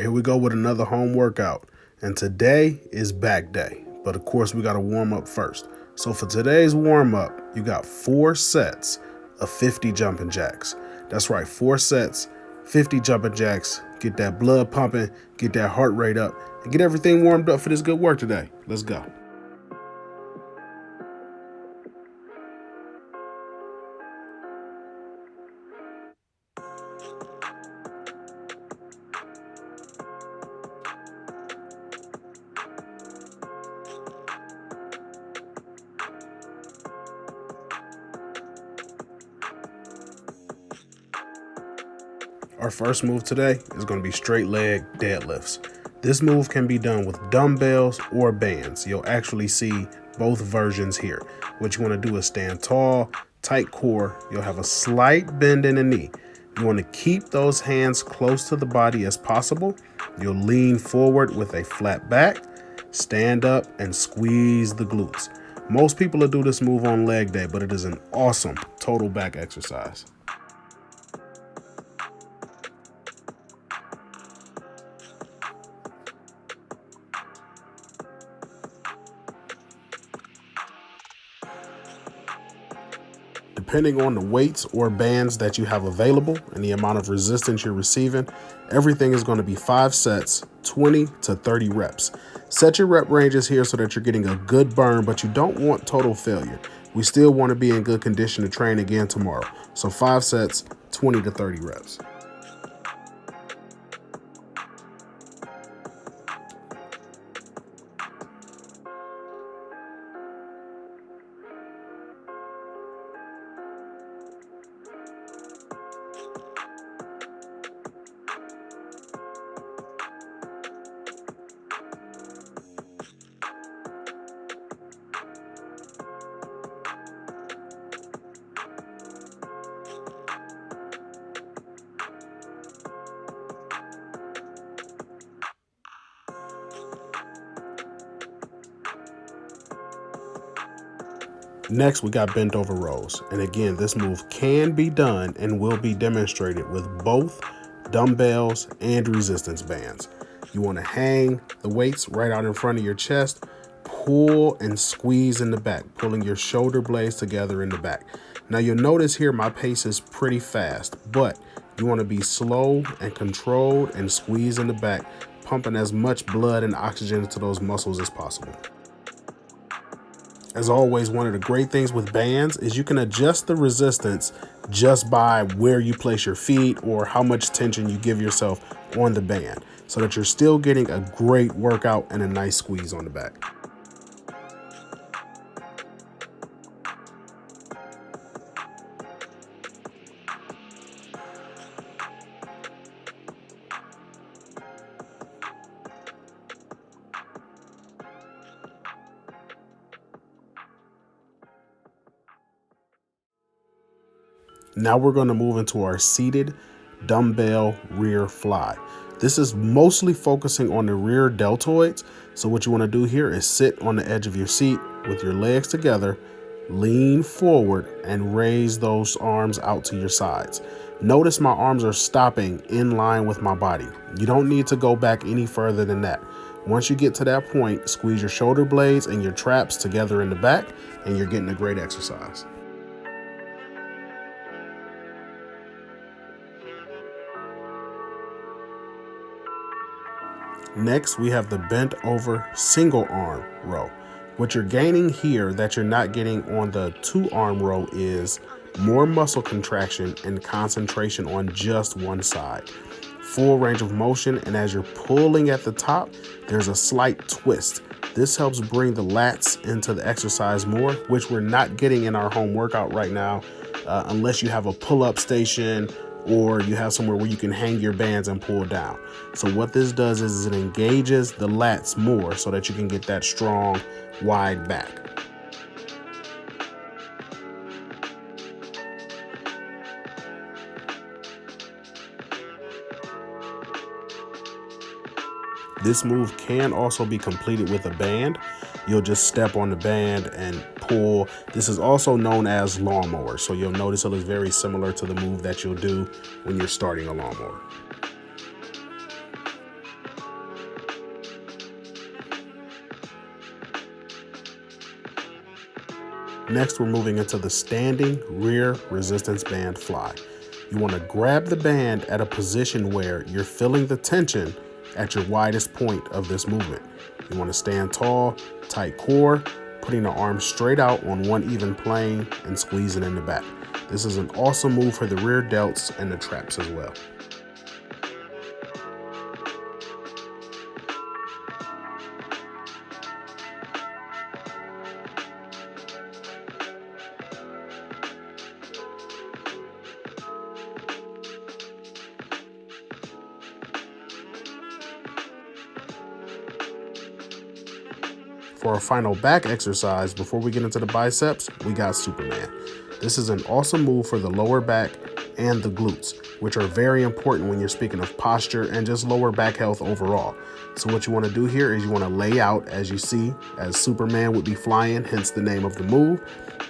right, here we go with another home workout. And today is back day. But of course, we got to warm up first. So for today's warm up, you got 4 sets of 50 jumping jacks. That's right, 4 sets, 50 jumping jacks. Get that blood pumping, get that heart rate up, and get everything warmed up for this good work today. Let's go. Our first move today is going to be straight leg deadlifts. This move can be done with dumbbells or bands. You'll actually see both versions here. What you want to do is stand tall, tight core. You'll have a slight bend in the knee. You want to keep those hands close to the body as possible. You'll lean forward with a flat back, stand up and squeeze the glutes. Most people will do this move on leg day, but it is an awesome total back exercise. Depending on the weights or bands that you have available and the amount of resistance you're receiving, everything is going to be 5 sets, 20 to 30 reps. Set your rep ranges here so that you're getting a good burn, but you don't want total failure. We still want to be in good condition to train again tomorrow. So 5 sets, 20 to 30 reps. Next, we got bent over rows. And again, this move can be done and will be demonstrated with both dumbbells and resistance bands. You want to hang the weights right out in front of your chest, pull and squeeze in the back, pulling your shoulder blades together in the back. Now you'll notice here my pace is pretty fast, but you want to be slow and controlled and squeeze in the back, pumping as much blood and oxygen into those muscles as possible. As always, one of the great things with bands is you can adjust the resistance just by where you place your feet or how much tension you give yourself on the band so that you're still getting a great workout and a nice squeeze on the back. Now we're going to move into our seated dumbbell rear fly. This is mostly focusing on the rear deltoids. So what you want to do here is sit on the edge of your seat with your legs together, lean forward and raise those arms out to your sides. Notice my arms are stopping in line with my body. You don't need to go back any further than that. Once you get to that point, squeeze your shoulder blades and your traps together in the back and you're getting a great exercise. Next, we have the bent over single arm row. What you're gaining here that you're not getting on the 2-arm row is more muscle contraction and concentration on just one side. Full range of motion, and as you're pulling at the top, there's a slight twist. This helps bring the lats into the exercise more, which we're not getting in our home workout right now, unless you have a pull-up station or you have somewhere where you can hang your bands and pull down. So what this does is it engages the lats more so that you can get that strong, wide back. This move can also be completed with a band. You'll just step on the band and pull. This is also known as lawnmower. So you'll notice it is very similar to the move that you'll do when you're starting a lawnmower. Next, we're moving into the standing rear resistance band fly. You want to grab the band at a position where you're feeling the tension at your widest point of this movement. You want to stand tall, tight core, putting the arms straight out on one even plane and squeezing in the back. This is an awesome move for the rear delts and the traps as well. For our final back exercise, before we get into the biceps, we got Superman. This is an awesome move for the lower back and the glutes, which are very important when you're speaking of posture and just lower back health overall. So what you want to do here is you want to lay out as you see, as Superman would be flying, hence the name of the move.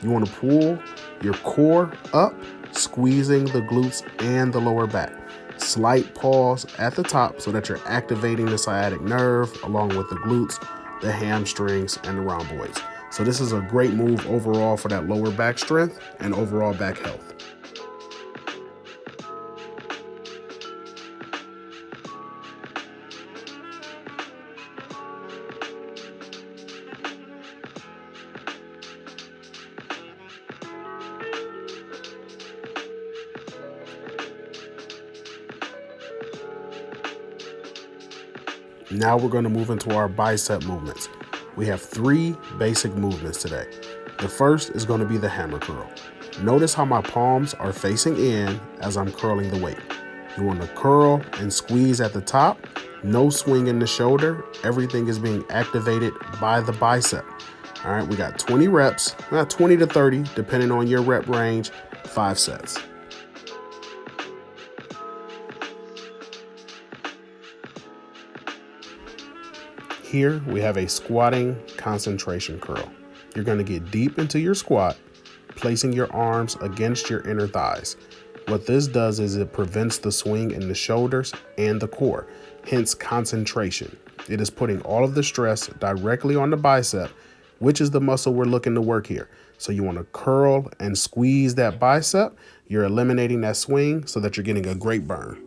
You want to pull your core up, squeezing the glutes and the lower back. Slight pause at the top so that you're activating the sciatic nerve along with the glutes, the hamstrings, and the rhomboids. So this is a great move overall for that lower back strength and overall back health. Now we're going to move into our bicep movements. We have 3 basic movements today. The first is going to be the hammer curl. Notice how my palms are facing in as I'm curling the weight. You want to curl and squeeze at the top, no swing in the shoulder. Everything is being activated by the bicep. All right, we got 20 reps, 20 to 30, depending on your rep range, 5 sets. Here we have a squatting concentration curl. You're going to get deep into your squat, placing your arms against your inner thighs. What this does is it prevents the swing in the shoulders and the core, hence concentration. It is putting all of the stress directly on the bicep, which is the muscle we're looking to work here. So you want to curl and squeeze that bicep. You're eliminating that swing so that you're getting a great burn.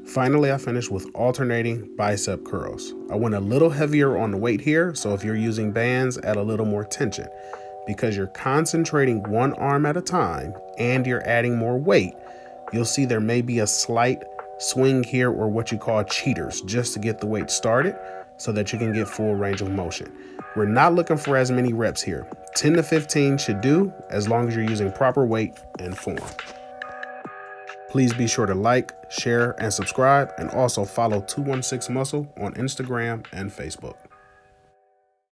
Finally, I finished with alternating bicep curls. I went a little heavier on the weight here, so if you're using bands, add a little more tension. Because you're concentrating one arm at a time and you're adding more weight, you'll see there may be a slight swing here or what you call cheaters, just to get the weight started so that you can get full range of motion. We're not looking for as many reps here. 10 to 15 should do as long as you're using proper weight and form. Please be sure to like, share, and subscribe, and also follow 216 Muscle on Instagram and Facebook.